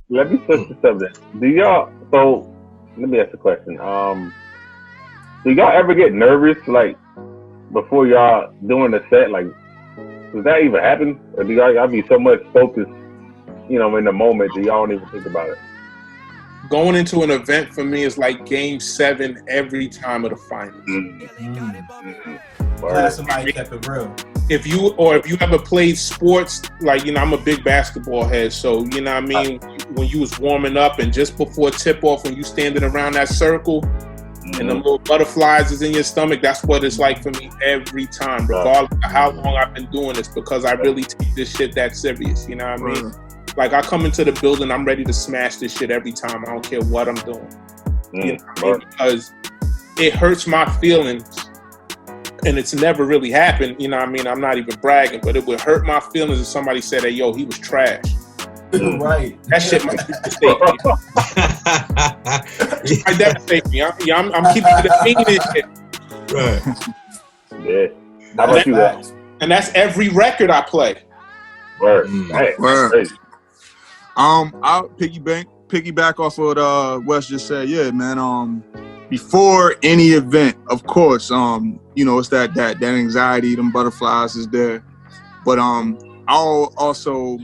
Let me switch the subject. So let me ask a question. Do y'all ever get nervous, like, before y'all doing the set? Like, does that even happen? Or do y'all be so much focused, in the moment that y'all don't even think about it? Going into an event for me is like Game 7 every time of the finals. Glad somebody kept it real. If you ever played sports, like, I'm a big basketball head, so, you know what I mean? When you was warming up and just before tip-off, when you standing around that circle and the little butterflies is in your stomach, that's what it's like for me every time, regardless of how long I've been doing this, because I really take this shit that serious, you know what I mean? Like, I come into the building, I'm ready to smash this shit every time. I don't care what I'm doing. You know what I mean? Because it hurts my feelings, and it's never really happened, you know what I mean? I'm not even bragging, but it would hurt my feelings if somebody said, hey, yo, he was trash. Right. That shit might devastate me. It might devastate me. I'm keeping it a mean and shit. Right. Yeah. How about you, that? And that's every record I play. Word. Word. I'll piggyback off of what Wes just said. Yeah, man. Before any event, of course, it's that anxiety, them butterflies is there. But I'll also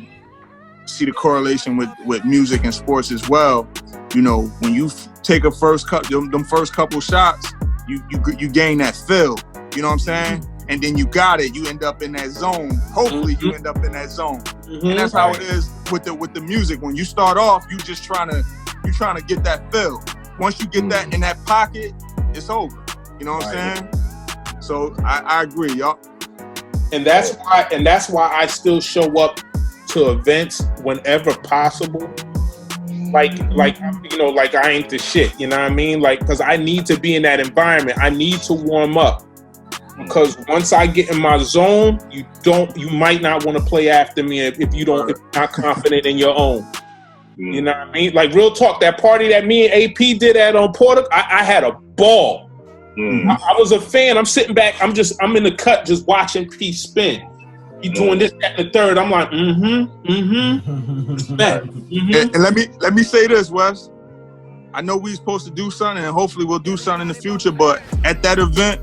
see the correlation with music and sports as well. When you take them first couple shots, you gain that feel. You know what I'm saying? And then you got it. You end up in that zone. Hopefully, you end up in that zone. And that's how it is with the music. When you start off, you trying to get that feel. Once you get that in that pocket, it's over. You know what I'm saying? So I agree, y'all. And that's why I still show up to events whenever possible. Like I ain't the shit. You know what I mean? Like, because I need to be in that environment. I need to warm up. Because once I get in my zone, you might not want to play after me if you're not confident in your own. You know what I mean? Like, real talk, that party that me and AP did at Porter, I had a ball. I was a fan. I'm sitting back. I'm in the cut just watching P spin. He doing this, that, and the third. I'm like, And let me say this, Wes. I know we supposed to do something, and hopefully we'll do something in the future. But at that event,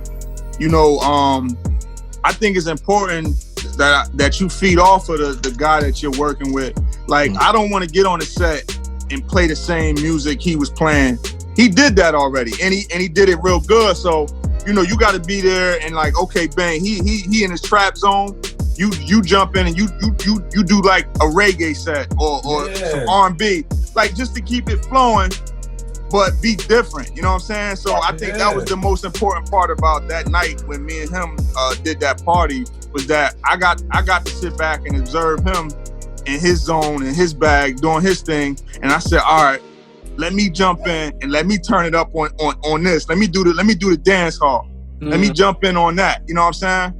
I think it's important that you feed off of the guy that you're working with. Like, I don't want to get on the set and play the same music he was playing. He did that already, and he did it real good. So, you got to be there and like, okay, bang, he in his trap zone. You jump in and you do like a reggae set or some R&B, like just to keep it flowing, but be different. You know what I'm saying? So I think that was the most important part about that night when me and him did that party, was that I got to sit back and observe him in his zone, in his bag, doing his thing, and I said, all right, let me jump in and let me turn it up on this. Let me do the dance hall. Let me jump in on that. You know what I'm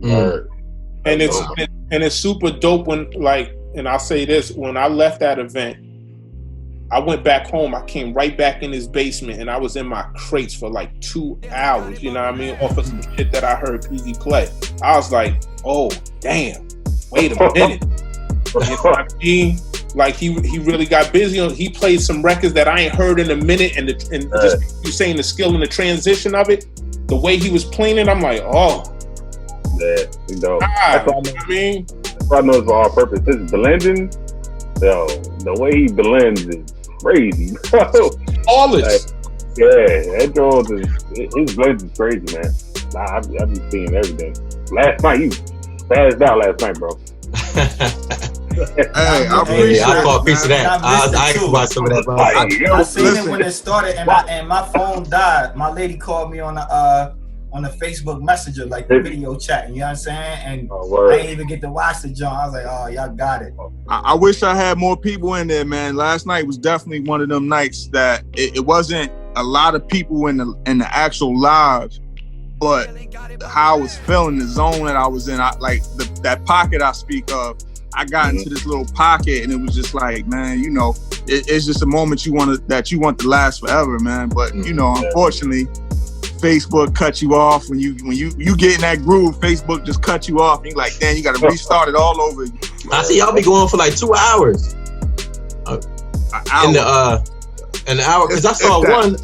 saying? And it's super dope when, like, and I'll say this, when I left that event, I went back home. I came right back in his basement, and I was in my crates for like 2 hours, you know what I mean, off of some shit that I heard PZ play. I was like, oh, damn, wait a minute. You know what I mean? Like, he really got busy. He played some records that I ain't heard in a minute, and just you saying the skill and the transition of it, the way he was playing it, I'm like, oh. Yeah, that's what I mean. That's what I know it's for all purpose. His blending, the way he blends is crazy, bro. Flawless. That Jones his blends is crazy, man. I've been seeing everything. Last night, he passed out last night, bro. Hey, I appreciate I caught a piece of that. I can watch some of that, bro. I seen it when it started, and my phone died. My lady called me on the Facebook Messenger, like the video chat, you know what I'm saying? And I didn't even get to watch the joint. I was like, oh, y'all got it. I wish I had more people in there, man. Last night was definitely one of them nights that it wasn't a lot of people in the actual live, but how I was feeling, the zone that I was in, that pocket I speak of, I got into this little pocket, and it was just like, man, it's just a moment you want to last forever, man. But unfortunately, Facebook cut you off when you get in that groove. Facebook just cut you off. And you're like, damn, you got to restart it all over. I see y'all be going for like 2 hours. An hour. An hour, because I saw one.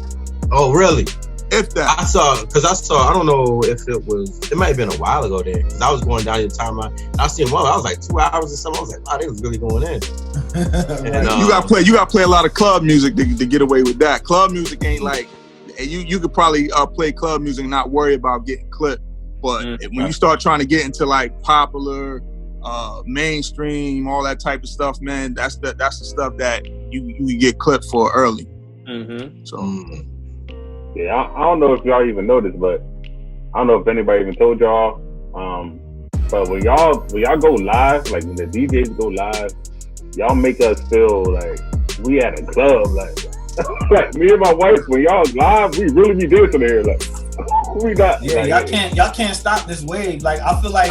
Oh, really? If that. I saw, I don't know if it might have been a while ago then, because I was going down your timeline. I seen one, I was like 2 hours or something. I was like, wow, they was really going in. And, you gotta play a lot of club music to get away with that. Club music ain't like, you could probably play club music and not worry about getting clipped. But when you start trying to get into like popular, mainstream, all that type of stuff, man, that's the stuff that you get clipped for early. Mm-hmm. So. Yeah, I don't know if y'all even noticed, but I don't know if anybody even told y'all. But when y'all go live, like when the DJs go live, y'all make us feel like we at a club. Like me and my wife, when y'all live, we really be dancing here. Like we not. Yeah, y'all can't stop this wave. Like I feel like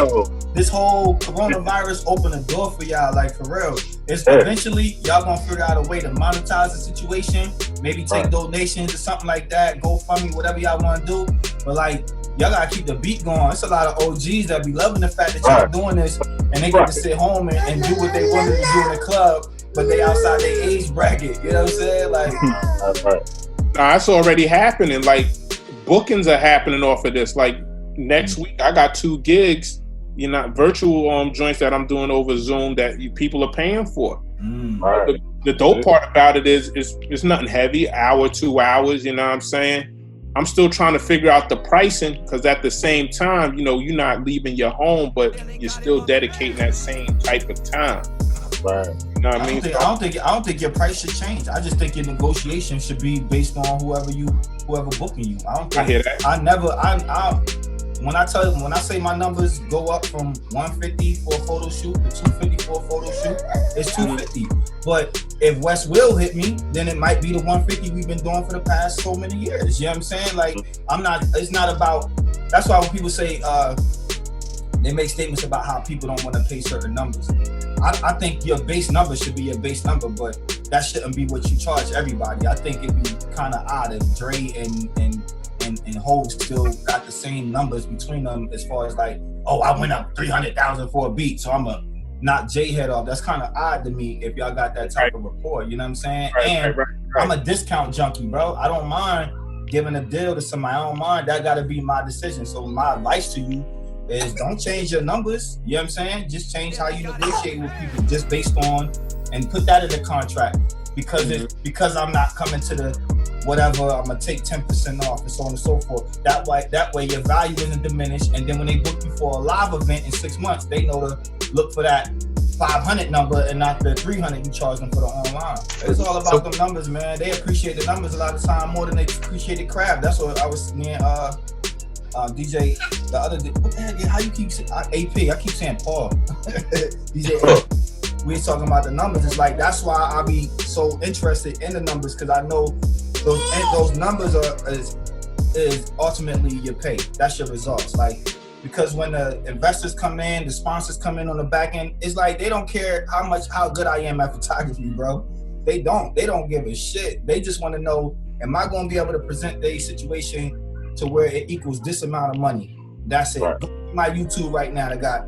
this whole coronavirus opened a door for y'all. Like for real, it's eventually y'all gonna figure out a way to monetize the situation. Maybe take donations or something like that. GoFundMe, whatever y'all want to do. But like y'all gotta keep the beat going. It's a lot of OGs that be loving the fact that y'all doing this, and they get to sit home and do what they wanted to do in the club, but they outside their age bracket. You know what I'm saying? Like, nah, it's already happening. Like bookings are happening off of this. Like next week, I got 2 gigs. You know, virtual joints that I'm doing over Zoom that people are paying for. The dope part about it is it's nothing heavy, hour, 2 hours, you know what I'm saying? I'm still trying to figure out the pricing, because at the same time, you know, you're not leaving your home, but you're still dedicating that same type of time. Right. You know what I mean? I don't think your price should change. I just think your negotiation should be based on whoever booking you. I hear that. When I say my numbers go up from 150 for a photo shoot to 250 for a photo shoot, it's 250. But if Weswill hit me, then it might be the 150 we've been doing for the past so many years. You know what I'm saying? Like, it's not about, that's why when people say, they make statements about how people don't want to pay certain numbers. I think your base number should be your base number, but that shouldn't be what you charge everybody. I think it'd be kind of odd if Dre and Hov still got the same numbers between them, as far as like, oh, I went up 300,000 for a beat, so I'm a knock J head off. That's kind of odd to me if y'all got that type of rapport. You know what I'm saying? Right. I'm a discount junkie, bro. I don't mind giving a deal to somebody. I don't mind. That got to be my decision. So my advice to you is don't change your numbers. You know what I'm saying? Just change how you negotiate with people, just based on, and put that in the contract. Because I'm not coming to the whatever, I'm gonna take 10% off, and so on and so forth. That way your value isn't diminished. And then when they book you for a live event in 6 months, they know to look for that 500 number and not the 300 you charge them for the online. It's all about them numbers, man. They appreciate the numbers a lot of time more than they appreciate the craft. That's what I was saying. DJ the other day. What the heck? How you keep saying AP? I keep saying Paul. DJ. We was talking about the numbers. It's like, that's why I be so interested in the numbers, because I know those numbers is ultimately your pay. That's your results. Like, because when the investors come in, the sponsors come in on the back end, it's like they don't care how good I am at photography, bro. They don't give a shit. They just want to know, am I going to be able to present their situation to where it equals this amount of money? That's it. Right. Go to my YouTube right now, that got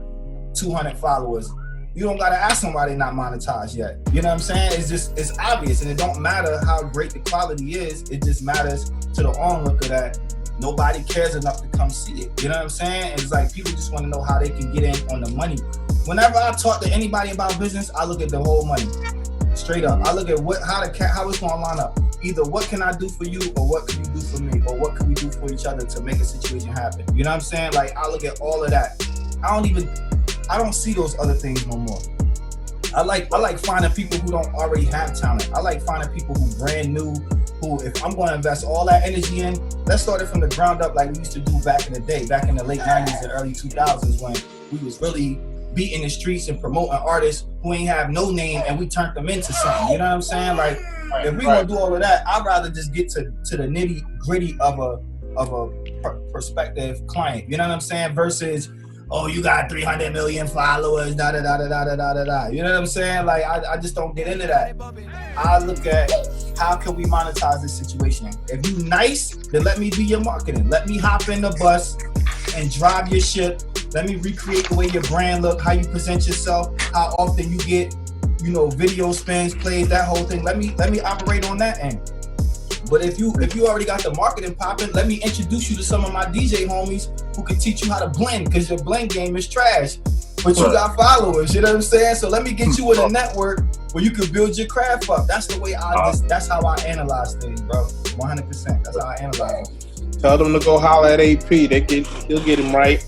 200 followers. You don't gotta ask them why they not monetized yet. You know what I'm saying? It's obvious, and it don't matter how great the quality is. It just matters to the onlooker that nobody cares enough to come see it. You know what I'm saying? And it's like, people just want to know how they can get in on the money. Whenever I talk to anybody about business, I look at the whole money, straight up. I look at how it's gonna line up. Either what can I do for you, or what can you do for me, or what can we do for each other to make a situation happen. You know what I'm saying? Like, I look at all of that. I don't see those other things no more. I like finding people who don't already have talent. I like finding people who brand new, who, if I'm going to invest all that energy in, let's start it from the ground up, like we used to do back in the day, back in the late 90s and early 2000s, when we was really beating the streets and promoting artists who ain't have no name, and we turned them into something. You know what I'm saying? Like, if we gonna do all of that, I'd rather just get to the nitty gritty of a prospective client. You know what I'm saying? Versus, oh, you got 300 million followers, da da da da da da da da. You know what I'm saying? Like, I just don't get into that. I look at, how can we monetize this situation? If you nice, then let me be your marketing. Let me hop in the bus and drive your ship Let me recreate the way your brand look, how you present yourself, how often you get, video spins, plays, that whole thing. Let me operate on that end. But if you already got the marketing popping, let me introduce you to some of my DJ homies who can teach you how to blend, because your blend game is trash. But you got followers, you know what I'm saying? So let me get you in a network where you can build your craft up. That's the way that's how I analyze things, bro. 100%. That's how I analyze them. Tell them to go holler at AP. They'll get him right.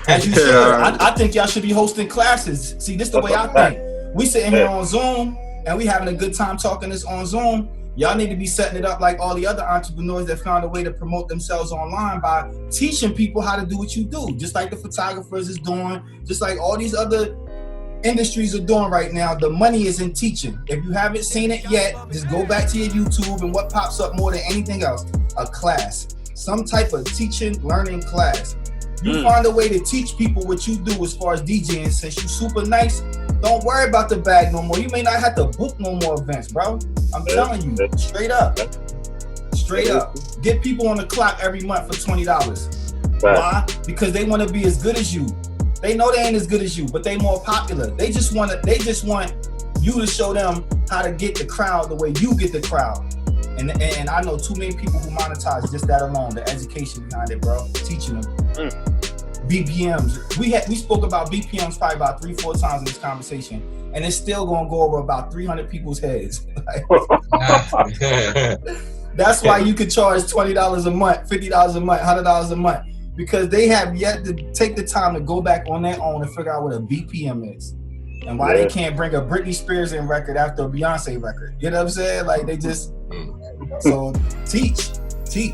As you should. I think y'all should be hosting classes. See, this is the way I think. We sitting here on Zoom and we having a good time talking this on Zoom. Y'all need to be setting it up like all the other entrepreneurs that found a way to promote themselves online by teaching people how to do what you do. Just like the photographers is doing, just like all these other industries are doing right now. The money is in teaching. If you haven't seen it yet, just go back to your YouTube, and what pops up more than anything else? A class. Some type of teaching, learning class. You find a way to teach people what you do as far as DJing. Since you super nice, don't worry about the bag no more. You may not have to book no more events, bro. I'm telling you, straight up. Straight up. Get people on the clock every month for $20. Why? Because they want to be as good as you. They know they ain't as good as you, but they more popular. They just want you to show them how to get the crowd the way you get the crowd. And I know too many people who monetize just that alone, the education behind it, bro. Teaching them. BPMs. We spoke about BPMs probably about 3-4 times in this conversation, and it's still gonna go over about 300 people's heads. That's why you could charge $20 a month, $50 a month, $100 a month, because they have yet to take the time to go back on their own and figure out what a BPM is. And why they can't bring a Britney Spears in record after a Beyonce record. You know what I'm saying? Like, they just... So, teach. Be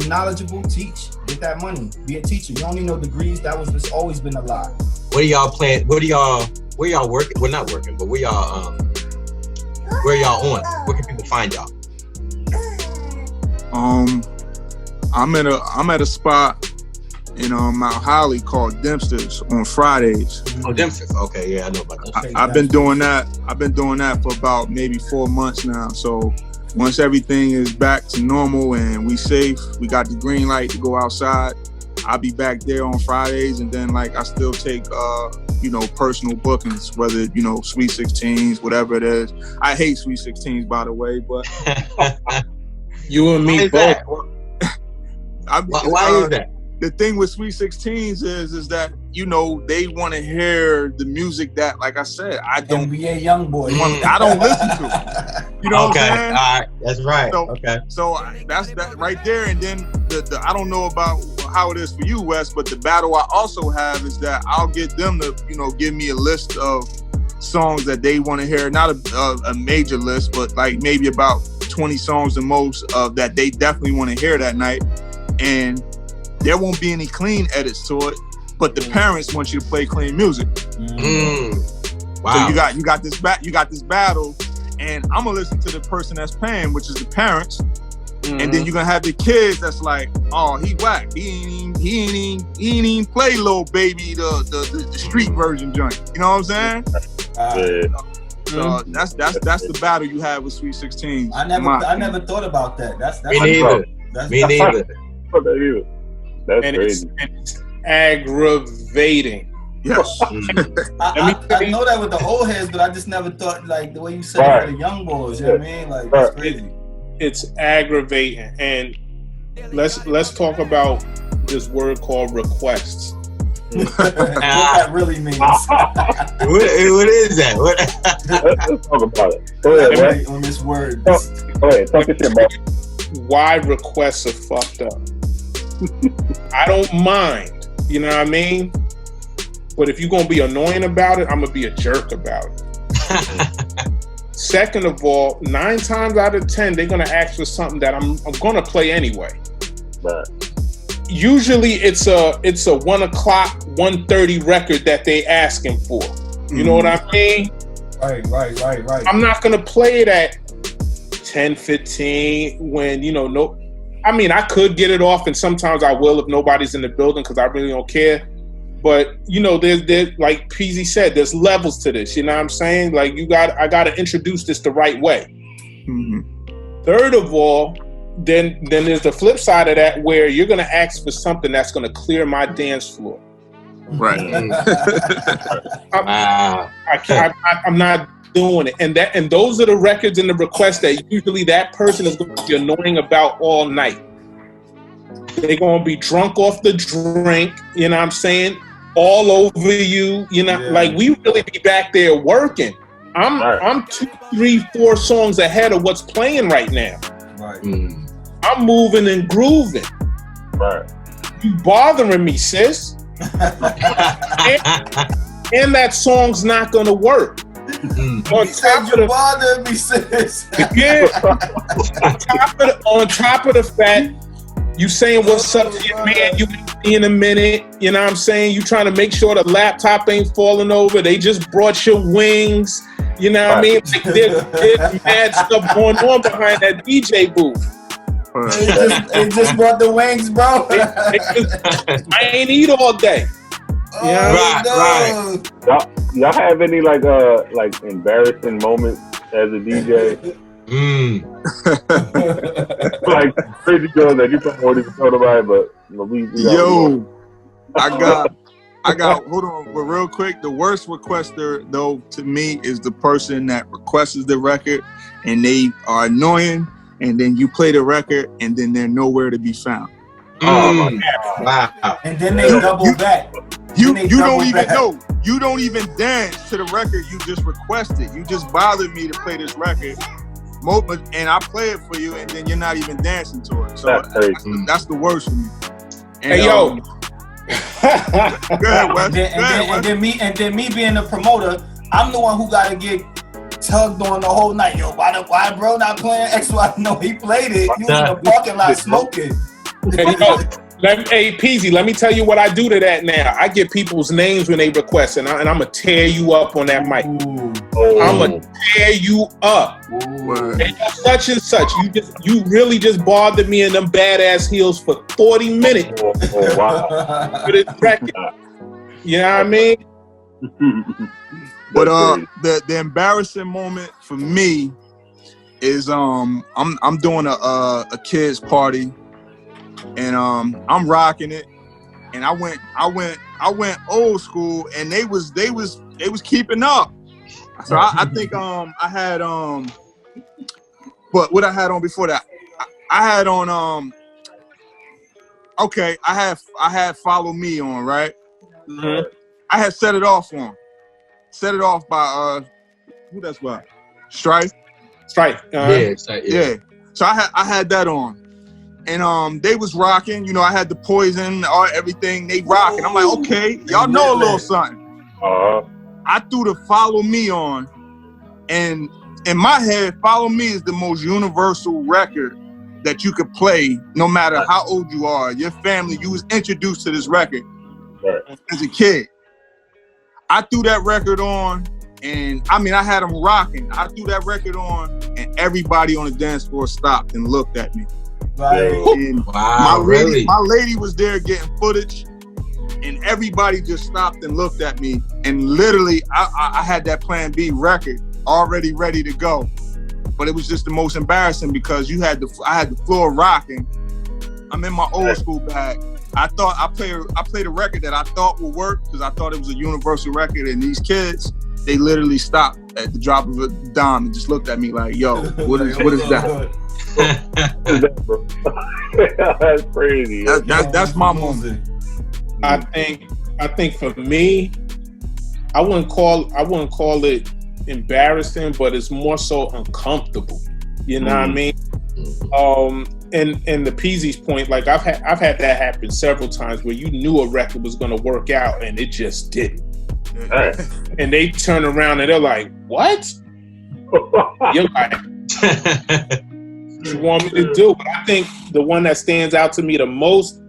knowledgeable, teach. Get that money. Be a teacher. You don't need no degrees. That's always been a lie. What are y'all playing? Where y'all working? Well, not working, but where y'all on? Where can people find y'all? I'm at a spot in Mount Holly called Dempster's on Fridays. Oh, Dempster's. Okay, yeah, I know about that. I've been doing that for about maybe 4 months now. So once everything is back to normal and we safe, we got the green light to go outside, I'll be back there on Fridays. And then I still take personal bookings, whether Sweet 16s, whatever it is. I hate Sweet 16s, by the way, but you and me both. Why is that? The thing with Sweet 16s is that they want to hear the music that, like I said, I don't. NBA YoungBoy. I don't listen to. You know what I'm saying? All right, that's right. So, okay. So that's that right there. And then the I don't know about how it is for you, Wes, but the battle I also have is that I'll get them to give me a list of songs that they want to hear. Not a major list, but like maybe about 20 songs the most that they definitely want to hear that night. And there won't be any clean edits to it, but the parents want you to play clean music. Wow. So you got this battle, and I'm gonna listen to the person that's paying, which is the parents, and then you're gonna have the kids that's like, oh, he whack, he ain't even play Lil Baby the street version joint. You know what I'm saying? So that's the battle you have with Sweet 16. I never thought about that. That's me neither. Me neither. That's crazy. It's aggravating. Yes. I know that with the old heads, but I just never thought like the way you said it for the young boys. You know what I mean? Like, that's crazy. It's aggravating. And let's talk about this word called requests. What that really means. What is that? Let's talk about it. Go ahead, on this word. Go ahead, talk your shit, bro. Why requests are fucked up. I don't mind, you know what I mean? But if you're gonna be annoying about it, I'm gonna be a jerk about it. Second of all, 9 times out of 10, they're gonna ask for something that I'm gonna play anyway. Right. Usually it's a 1 o'clock, 1:30 record that they asking for. You know what I mean? Right. I'm not gonna play it at 10:15 when I mean, I could get it off, and sometimes I will if nobody's in the building because I really don't care. But there's like PZ said, there's levels to this. You know what I'm saying? Like I gotta introduce this the right way. Third of all, then there's the flip side of that where you're gonna ask for something that's gonna clear my dance floor. Right. I'm not doing it. And those are the records and the requests that usually that person is going to be annoying about all night. They're going to be drunk off the drink, you know what I'm saying? All over you, you know, like we really be back there working. I'm 2, 3, 4 songs ahead of what's playing right now. Right. I'm moving and grooving. Right. You bothering me, sis. and that song's not gonna work. On top of the bothering me, sis. Yeah. on top of the fact, you saying what's up to your man, you in a minute, you know what I'm saying? You trying to make sure the laptop ain't falling over. They just brought your wings, you know what I mean? Like there's mad stuff going on behind that DJ booth. They just brought the wings, bro. I ain't eat all day. Right. Y'all have any like embarrassing moments as a DJ? Like crazy girls that you probably won't even tell nobody, but we yo, I got hold on, but real quick, the worst requester though to me is the person that requests the record and they are annoying, and then you play the record and then they're nowhere to be found. Wow. And then they double back. You don't even know. You don't even dance to the record you just requested. You just bothered me to play this record. And I play it for you, and then you're not even dancing to it. So that's the worst for me. And, hey yo, and then me being the promoter, I'm the one who gotta get tugged on the whole night. Yo, why bro not playing X? Y? No, he played it. You in the parking lot smoking. Hey, Peasy, let me tell you what I do to that now. I get people's names when they request, and I'm gonna tear you up on that mic. I'm gonna tear you up. And such and such. You really just bothered me in them badass heels for 40 minutes. For this record. You know what I mean? But the embarrassing moment for me is I'm doing a kids party. And I'm rocking it, and I went old school, and they was keeping up. So I think I had but what I had on before that, I had on okay, I had Follow Me on, right? Mm-hmm. I had Set It Off by who that's by? Strife. Yeah. So I had that on. And they was rocking, you know, I had the Poison, everything, they rocking. I'm like, okay, y'all know a little something. I threw the Follow Me on, and in my head, Follow Me is the most universal record that you could play no matter how old you are. Your family, you was introduced to this record as a kid. I threw that record on, and I mean, I had them rocking. I threw that record on, and everybody on the dance floor stopped and looked at me. And my lady was there getting footage, and everybody just stopped and looked at me. And literally, I had that Plan B record already ready to go, but it was just the most embarrassing because I had the floor rocking. I'm in my old school bag. I thought I played a record that I thought would work because I thought it was a universal record, and these kids, they literally stopped at the drop of a dime and just looked at me like, "Yo, what is that?" That's crazy. That's my moment. I think for me, I wouldn't call it embarrassing, but it's more so uncomfortable. You know what I mean? And the Peasy's point, like I've had that happen several times where you knew a record was gonna work out and it just didn't. And they turn around and they're like, "What?" You're like, "What you want me to do?" But I think the one that stands out to me the most,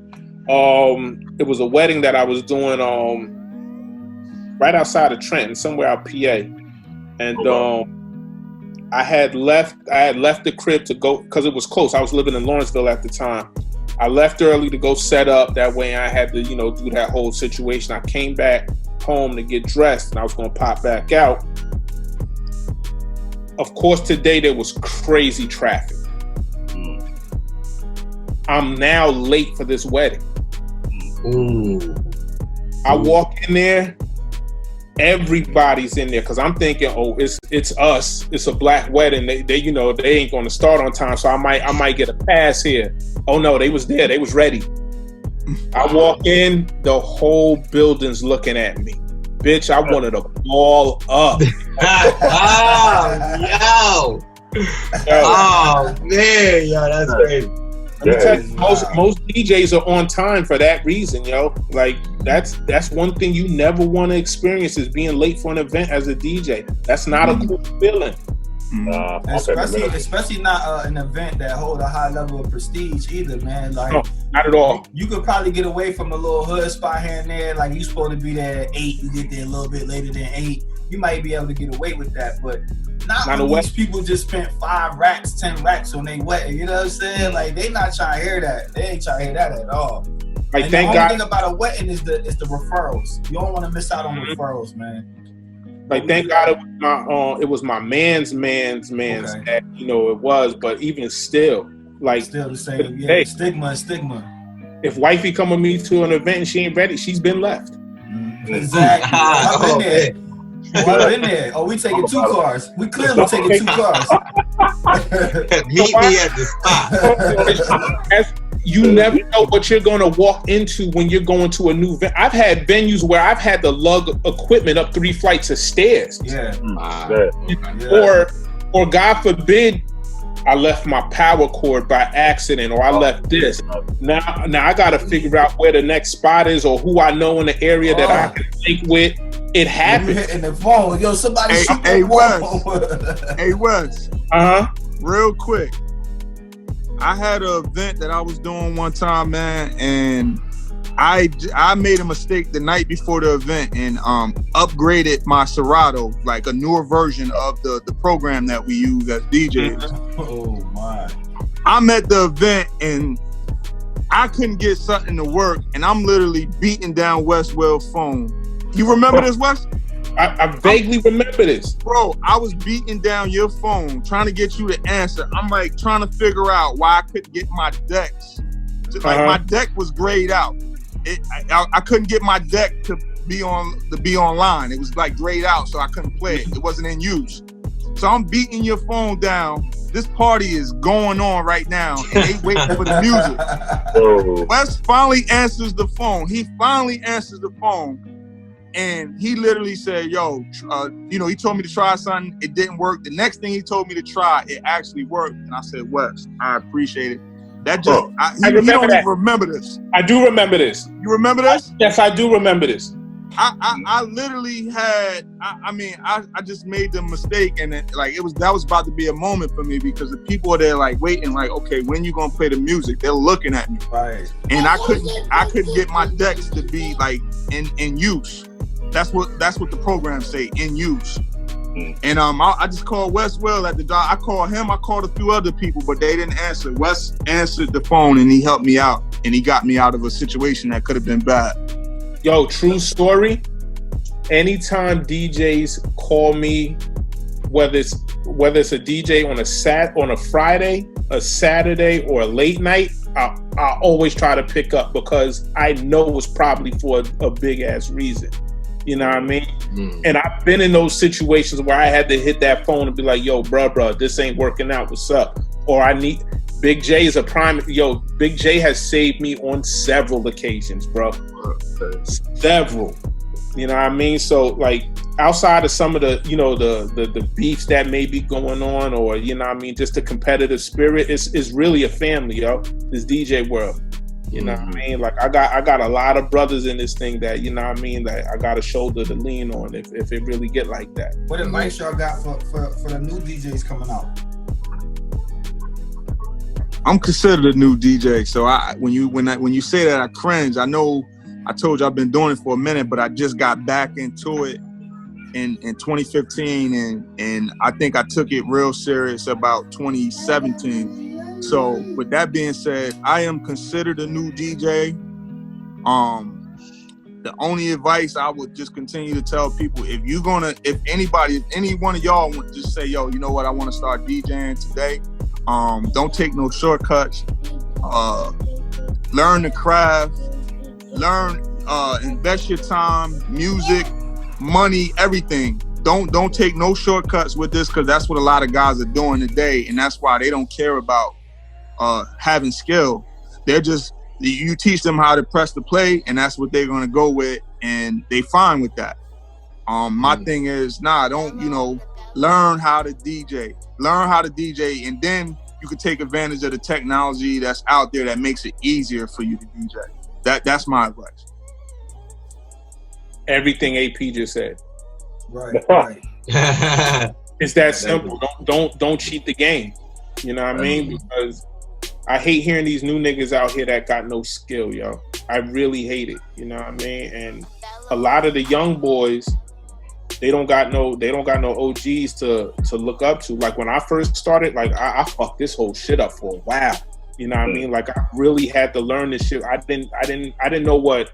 it was a wedding that I was doing right outside of Trenton, somewhere out PA, and I had left the crib to go because it was close. I was living in Lawrenceville at the time. I left early to go set up. That way I had to, do that whole situation. I came back home to get dressed, and I was going to pop back out. Of course, today there was crazy traffic. I'm now late for this wedding. Ooh. I walk in there, everybody's in there because I'm thinking, oh, it's us. It's a black wedding. They they ain't going to start on time, so I might get a pass here. Oh no, they was there. They was ready. I walk in, the whole building's looking at me. Bitch, I wanted to ball up. Oh man, yo, that's crazy. Most DJs are on time for that reason, yo. Like that's one thing you never want to experience is being late for an event as a DJ. That's not a cool feeling. Especially not an event that hold a high level of prestige either, man. Like, no, not at all. You could probably get away from a little hood spot here and there. Like, you supposed to be there at 8, you get there a little bit later than 8. You might be able to get away with that, but not when these people just spent 5 racks, 10 racks on their wedding. You know what I'm saying? Like, they not trying to hear that. They ain't trying to hear that at all. Like, and thank the God. only thing about a wedding is the referrals. You don't want to miss out on referrals, man. Like, thank God it was my man's okay. that, it was, but even still, like, still the same. Yeah, hey, stigma. If wifey come with me to an event and she ain't ready, she's been left. Exactly. I've been there. I've been there. Oh, we taking 2 cars. We clearly taking 2 cars. Meet me at the spot. You never know what you're going to walk into when you're going to a new venue. I've had venues where I've had to lug equipment up 3 flights of stairs. Yeah. Or God forbid, I left my power cord by accident, or I left this. Now I got to figure out where the next spot is, or who I know in the area that I can link with. It happens. You hitting the phone. Yo, somebody shoot Hey, Wes. Hey, Wes. Real quick. I had an event that I was doing one time, man, and I made a mistake the night before the event and upgraded my Serato, like a newer version of the program that we use as DJs. Oh my! I'm at the event and I couldn't get something to work, and I'm literally beating down Weswill's phone. You remember this, Wes? I vaguely remember this. Bro, I was beating down your phone, trying to get you to answer. I'm like trying to figure out why I couldn't get my decks. Like my deck was grayed out. I couldn't get my deck to be online. It was like grayed out, so I couldn't play it. It wasn't in use. So I'm beating your phone down. This party is going on right now, and they waiting for the music. Wes finally answers the phone. He finally answers the phone. And he literally said, yo, he told me to try something. It didn't work. The next thing he told me to try, it actually worked. And I said, Wes, I appreciate it. That just, you don't even remember this. I do remember this. You remember this? Yes, I do remember this. I literally had, I just made the mistake. And that was about to be a moment for me because the people are there like waiting, like, okay, when you gonna play the music? They're looking at me. Right. And I couldn't get my decks to be like in use. That's what the program say, in use. And I just called Weswill at the job. I called him, I called a few other people, but they didn't answer. Wes answered the phone and he helped me out and he got me out of a situation that could have been bad. Yo, true story. Anytime DJs call me, whether it's a DJ on a Friday, a Saturday, or a late night, I always try to pick up because I know it's probably for a big ass reason. You know what I mean? And I've been in those situations where I had to hit that phone and be like, yo, bruh, this ain't working out. What's up? Or Big J is a prime. Yo, Big J has saved me on several occasions, bro. Several. You know what I mean? So, like, outside of some of the, the beefs that may be going on, or, you know what I mean, just the competitive spirit, it's really a family, yo. This DJ world. You know what I mean? Like, I got a lot of brothers in this thing that, you know what I mean, that I got a shoulder to lean on if it really get like that. What advice y'all got for the new DJs coming out? I'm considered a new DJ, so when you say that, I cringe. I know I told you I've been doing it for a minute, but I just got back into it in 2015, and I think I took it real serious about 2017. So with that being said, I am considered a new DJ. The only advice I would just continue to tell people, if any one of y'all want to just say, yo, you know what, I want to start DJing today. Don't take no shortcuts. Learn the craft. Learn invest your time, music, money, everything. Don't take no shortcuts with this, because that's what a lot of guys are doing today, and that's why they don't care about having skill. They're just, you teach them how to press the play, and that's what they're gonna go with, and they fine with that. My thing is, don't, learn how to DJ. Learn how to DJ, and then you can take advantage of the technology that's out there that makes it easier for you to DJ. That's my advice. Everything AP just said. Right. It's that simple. Don't cheat the game. You know what I mean? Because I hate hearing these new niggas out here that got no skill, yo. I really hate it. You know what I mean? And a lot of the young boys, they don't got no OGs to look up to. Like when I first started, like I fucked this whole shit up for a while. You know what I mean? Like I really had to learn this shit. I didn't know what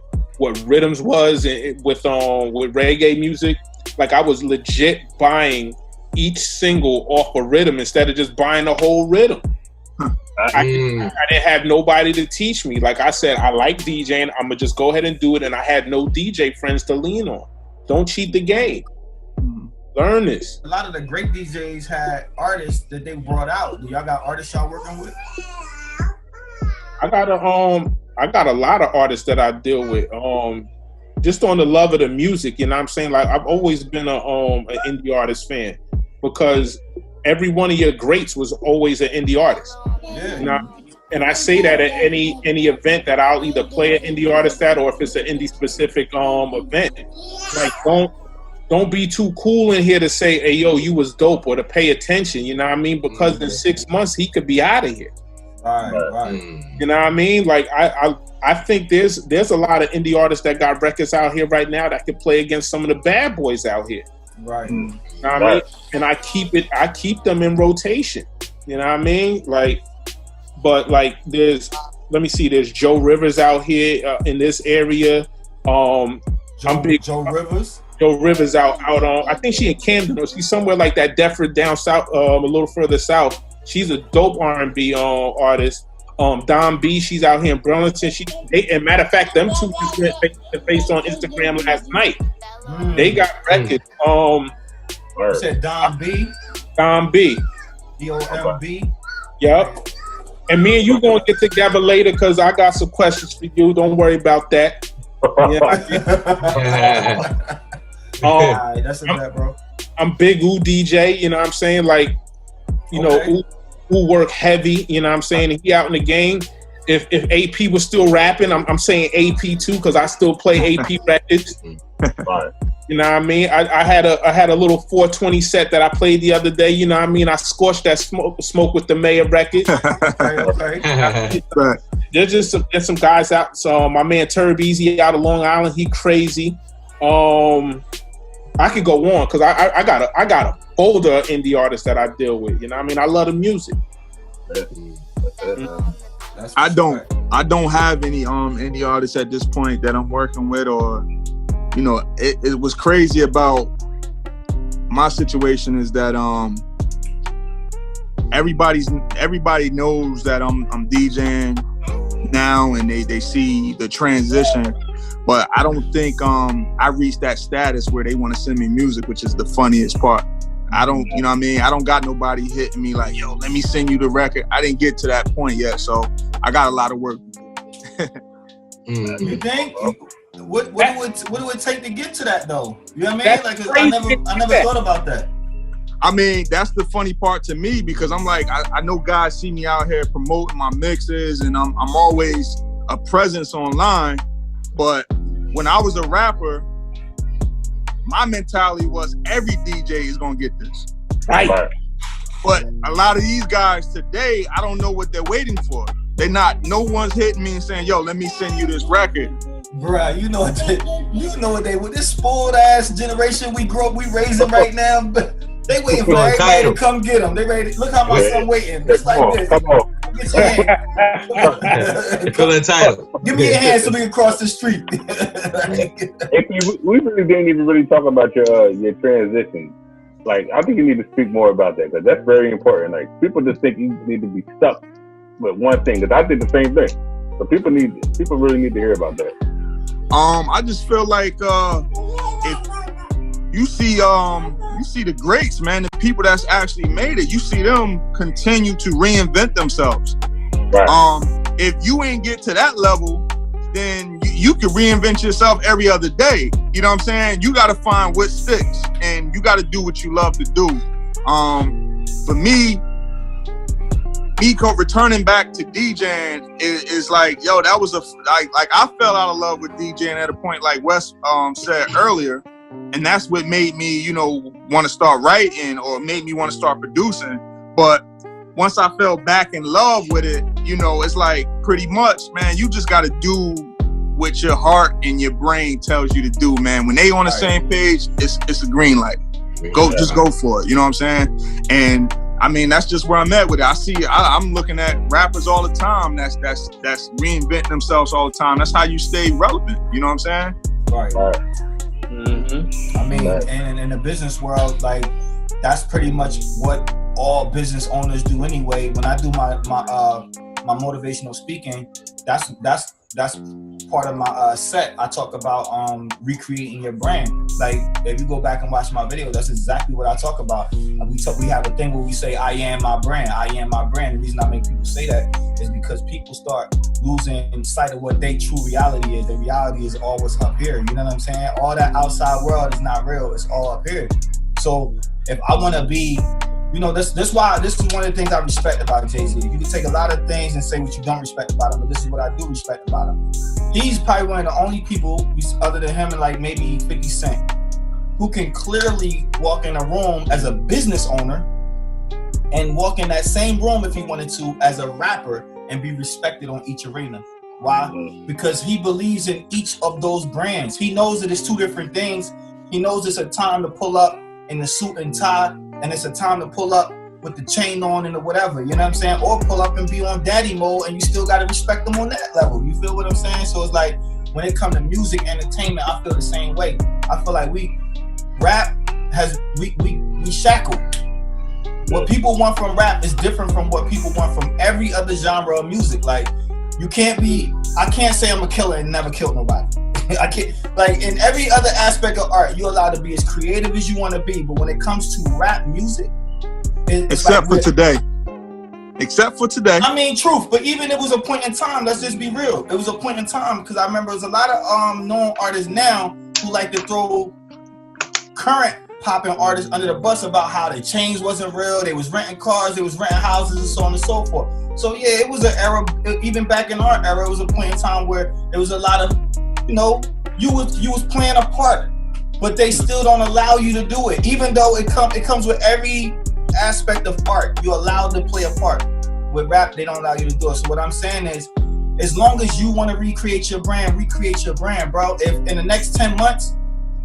rhythms was with reggae music. Like I was legit buying each single off a rhythm instead of just buying the whole rhythm. I didn't have nobody to teach me. Like I said, I like DJing. I'm gonna just go ahead and do it, and I had no DJ friends to lean on. Don't cheat the game. Learn this. A lot of the great DJs had artists that they brought out. Do y'all got artists y'all working with? I got a lot of artists that I deal with. Just on the love of the music, you know what I'm saying? Like I've always been an indie artist fan, because every one of your greats was always an indie artist. Yeah. You know? And I say that at any event that I'll either play an indie artist at, or if it's an indie specific event. Like don't be too cool in here to say, hey yo, you was dope, or to pay attention, you know what I mean? Because in 6 months he could be out of here. Right. You know what I mean? Like I think there's a lot of indie artists that got records out here right now that could play against some of the bad boys out here. Right. You know what I mean? And I keep them in rotation. You know what I mean? Like, but like there's Joe Rivers out here in this area. I'm big Joe Rivers. Joe Rivers out on, I think she in Camden, or she's somewhere like that, Deptford down south, a little further south. She's a dope R&B artist. Dom B, she's out here in Burlington. And matter of fact, them two just went face to face on Instagram last night. They got records. You said Dom B? Dom B. D-O-M-B? Yep. And me and you gonna get together later, because I got some questions for you. Don't worry about that. Alright, that's a bet, bro. I'm big Ooh DJ, you know what I'm saying? Like, you know, Ooh work heavy, you know what I'm saying? He out in the game. If AP was still rapping, I'm saying Ep.2, because I still play AP records. You know what I mean? I had a little 420 set that I played the other day, you know what I mean? I scorched that smoke with the Mayor record. There's some guys out. So my man Turb Easy out of Long Island, he crazy. I could go on, because I got a folder of indie artists that I deal with. You know what I mean? I love the music. I don't have any indie artists at this point that I'm working with, or you know, it was crazy about my situation is that everybody knows that I'm DJing now, and they see the transition. But I don't think I reached that status where they want to send me music, which is the funniest part. I don't, you know what I mean? I don't got nobody hitting me like, yo, let me send you the record. I didn't get to that point yet, so I got a lot of work to do. You think? What would it take to get to that though? You know what I mean? Like I never thought about that. I mean, that's the funny part to me, because I'm like, I know guys see me out here promoting my mixes, and I'm always a presence online. But when I was a rapper, my mentality was every DJ is gonna get this. Right. But a lot of these guys today, I don't know what they're waiting for. No one's hitting me and saying, yo, let me send you this record. Bruh, you know what they with this spoiled ass generation we raising right now. They waiting for everybody to come get them. They ready. Look how my son waiting. Just like this. Come on. Get your hand. Feel entitled. Give me your hand so we can cross the street. We really didn't even really talk about your transition. Like, I think you need to speak more about that, because that's very important. Like, people just think you need to be stuck with one thing, because I did the same thing. So people really need to hear about that. I just feel like if you see the greats, man, the people that's actually made it, you see them continue to reinvent themselves. Right. If you ain't get to that level, then you can reinvent yourself every other day. You know what I'm saying? You got to find what sticks, and you got to do what you love to do. For me, returning back to DJing is like, yo, that was like I fell out of love with DJing at a point, like Wes said earlier, and that's what made me, you know, want to start writing or made me want to start producing. But once I fell back in love with it, you know, it's like pretty much, man, you just got to do what your heart and your brain tells you to do, man. When they on the same page, it's a green light. Just go for it. You know what I'm saying? And I mean, that's just where I'm at with it. I'm looking at rappers all the time that's reinventing themselves all the time. That's how you stay relevant. You know what I'm saying? Right. Mm-hmm. I mean, and in the business world, like, that's pretty much what all business owners do anyway. When I do my motivational speaking, that's part of my set. I talk about recreating your brand. Like, if you go back and watch my video, that's exactly what I talk about. We have a thing where we say, I am my brand. I am my brand. The reason I make people say that is because people start losing sight of what their true reality is. The reality is all what's up here. You know what I'm saying? All that outside world is not real. It's all up here. So if I want to be, you know, this is one of the things I respect about Jay-Z. You can take a lot of things and say what you don't respect about him, but this is what I do respect about him. He's probably one of the only people, other than him and like maybe 50 Cent, who can clearly walk in a room as a business owner and walk in that same room if he wanted to as a rapper and be respected on each arena. Why? Because he believes in each of those brands. He knows that it's two different things. He knows it's a time to pull up in the suit and tie, and it's a time to pull up with the chain on and the whatever, you know what I'm saying? Or pull up and be on daddy mode, and you still got to respect them on that level. You feel what I'm saying? So it's like, when it comes to music, entertainment, I feel the same way. I feel like we shackled. What people want from rap is different from what people want from every other genre of music. Like, I can't say I'm a killer and never killed nobody. I can't, like, in every other aspect of art, you're allowed to be as creative as you want to be. But when it comes to rap music, except for today. I mean, truth. But even it was a point in time. Let's just be real. It was a point in time, because I remember there's a lot of known artists now who like to throw current popping artists under the bus about how the chains wasn't real. They was renting cars, they was renting houses, and so on and so forth. So yeah, it was an era. Even back in our era, it was a point in time where there was a lot of, you know, you was playing a part, but they still don't allow you to do it. Even though it comes with every aspect of art, you're allowed to play a part. With rap, they don't allow you to do it. So what I'm saying is, as long as you want to recreate your brand, bro. If in the next 10 months,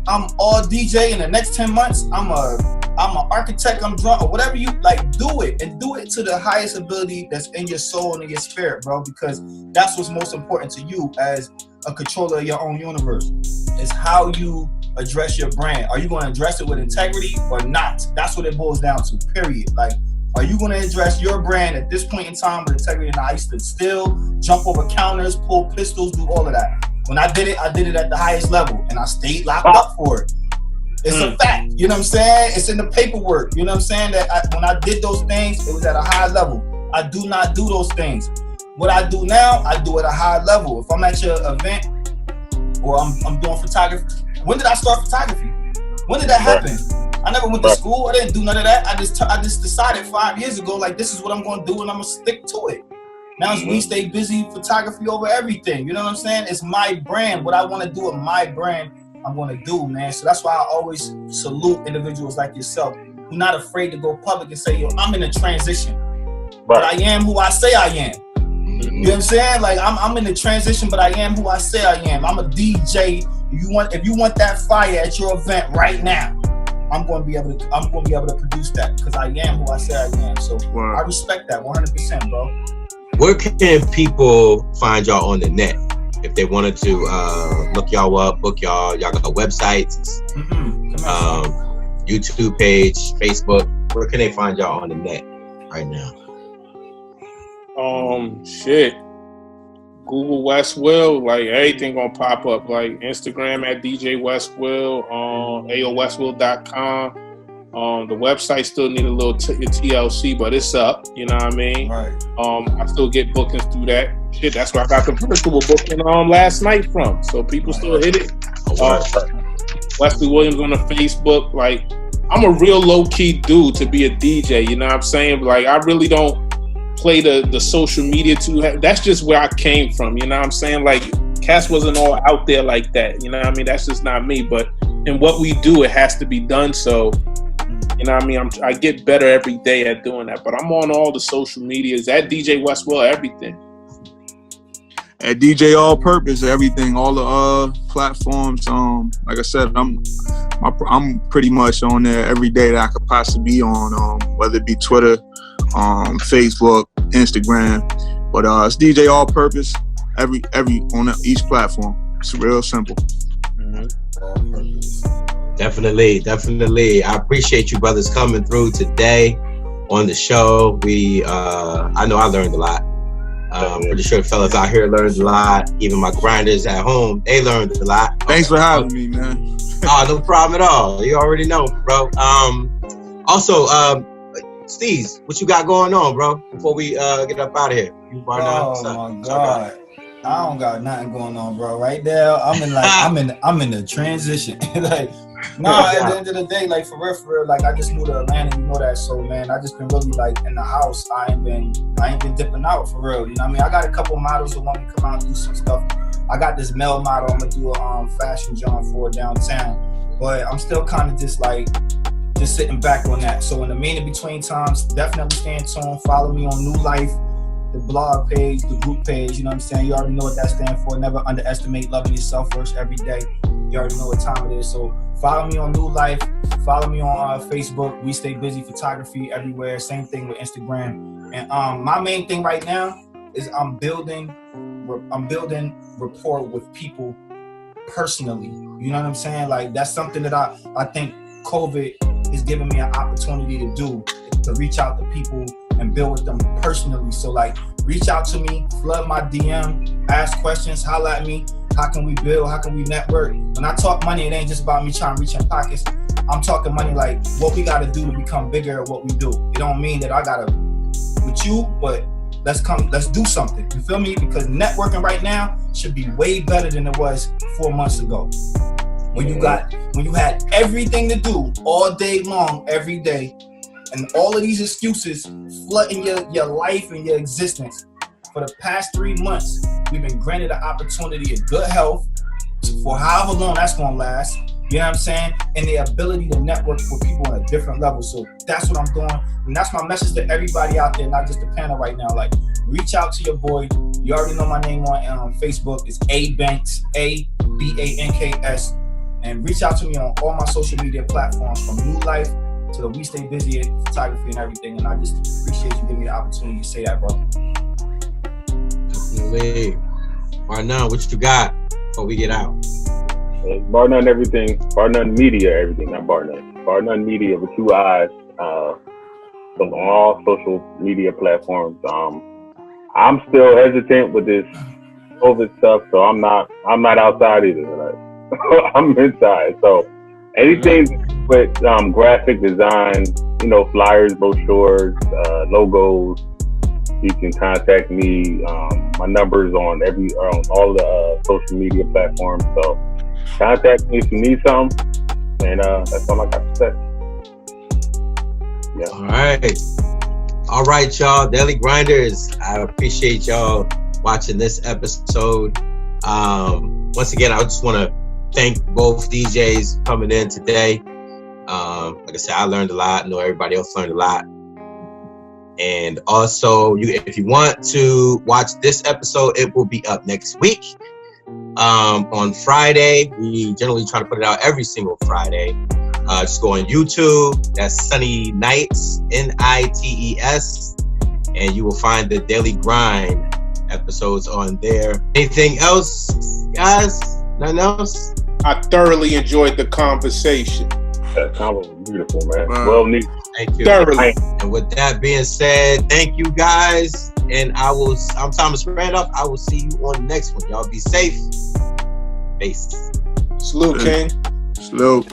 I'm all DJ, in the next 10 months, I'm an architect, I'm drunk, or whatever you like, do it, and do it to the highest ability that's in your soul and in your spirit, bro, because that's what's most important to you as a controller of your own universe, is how you address your brand. Are you going to address it with integrity or not? That's what it boils down to, period. Like, are you going to address your brand at this point in time with integrity? And I used to still jump over counters, pull pistols, do all of that. When I did it at the highest level, and I stayed locked up for it. It's a fact, you know what I'm saying? It's in the paperwork, you know what I'm saying? That when I did those things, it was at a high level. I do not do those things. What I do now, I do at a high level. If I'm at your event or I'm doing photography, when did I start photography? When did that happen? I never went to school. I didn't do none of that. I just decided 5 years ago, like, this is what I'm going to do, and I'm going to stick to it. Now we stay busy, photography over everything. You know what I'm saying? It's my brand. What I want to do with my brand, I'm going to do, man. So that's why I always salute individuals like yourself who're not afraid to go public and say, yo, I'm in a transition. But I am who I say I am. You know what I'm saying? Like, I'm in a transition, but I am who I say I am. I'm a DJ. If you want that fire at your event right now, I'm going to be able to produce that, because I am who I say I am. So I respect that 100%, bro. Where can people find y'all on the net if they wanted to look y'all up, book y'all? Y'all got websites, YouTube page, Facebook. Where can they find y'all on the net right now? Shit. Google Weswill, like everything gonna pop up. Like Instagram at DJ Weswill, AOWeswill.com. The website still need a little TLC, but it's up. You know what I mean? Right. I still get bookings through that. Shit, that's where I got the virtual booking last night from. So people still hit it. Wesley Williams on the Facebook. Like, I'm a real low key dude to be a DJ. You know what I'm saying? Like, I really don't play the social media too. That's just where I came from. You know what I'm saying? Like, Cass wasn't all out there like that. You know what I mean? That's just not me. But in what we do, it has to be done. So, you know what I mean? I get better every day at doing that. But I'm on all the social medias at DJ Weswill, everything. At DJ All Purpose, everything, all the platforms. Like I said, I'm pretty much on there every day that I could possibly be on, whether it be Twitter, Facebook, Instagram. But it's DJ All Purpose every on each platform. It's real simple. Mm-hmm. All purpose. Definitely. I appreciate you brothers coming through today on the show. I know I learned a lot. I'm pretty sure the fellas out here learned a lot. Even my grinders at home, they learned a lot. Thanks for having me, man. Oh, no problem at all. You already know, bro. Also, Steez, what you got going on, bro? Before we get up out of here. Oh my God. I don't got nothing going on, bro. Right now, I'm in the transition. Like, at the end of the day, like for real, like I just moved to Atlanta, you know that. So man, I just been really like in the house. I ain't been dipping out for real. You know what I mean? I got a couple models who want me to come out and do some stuff. I got this male model I'm gonna do a fashion joint for downtown, but I'm still kind of just sitting back on that. So in the between times, definitely stay in tune. Follow me on New Life, the blog page, the group page. You know what I'm saying? You already know what that stands for. Never underestimate loving yourself first every day. You already know what time it is. So follow me on New Life. Follow me on Facebook. We Stay Busy Photography everywhere. Same thing with Instagram. And my main thing right now is I'm building rapport with people personally. You know what I'm saying? Like that's something that I think COVID is giving me an opportunity to do, to reach out to people and build with them personally. So like reach out to me, flood my DM, ask questions, holla at me. How can we build? How can we network? When I talk money, it ain't just about me trying to reach in pockets. I'm talking money like what we got to do to become bigger at what we do. It don't mean that I got to with you, but let's do something. You feel me? Because networking right now should be way better than it was 4 months ago. When you had everything to do all day long, every day, and all of these excuses flooding your life and your existence. For the past 3 months, we've been granted an opportunity of good health for however long that's gonna last. You know what I'm saying? And the ability to network with people on a different level. So that's what I'm doing. And that's my message to everybody out there, not just the panel right now. Like, reach out to your boy. You already know my name on Facebook. It's A Banks, ABANKS. And reach out to me on all my social media platforms, from New Life to the We Stay Busy Photography and everything. And I just appreciate you giving me the opportunity to say that, bro. Definitely. Barnum, what you got before we get out? Bar None everything. Bar None Media, everything. Not Bar None. Bar None Media with 2 eyes. So on all social media platforms. I'm still hesitant with this COVID stuff, so I'm not outside either. Like, I'm inside. So anything with graphic design, flyers, brochures, logos, you can contact me. My number's on all the social media platforms. So contact me if you need something. And that's all I got to say. Yeah. All right, y'all. Daily Grinders. I appreciate y'all watching this episode. Once again, I just want to thank both DJs coming in today. Like I said, I learned a lot. I know everybody else learned a lot. And also, if you want to watch this episode, it will be up next week. On Friday. We generally try to put it out every single Friday. Just go on YouTube. That's Sunny Nights, NITES. And you will find the Daily Grind episodes on there. Anything else, guys? Nothing else? I thoroughly enjoyed the conversation. That convo was beautiful, man. Well needed. Thank you. Thoroughly. And with that being said, thank you guys. And I'm Thomas Randolph. I will see you on the next one. Y'all be safe. Peace. Salute, King. Salute.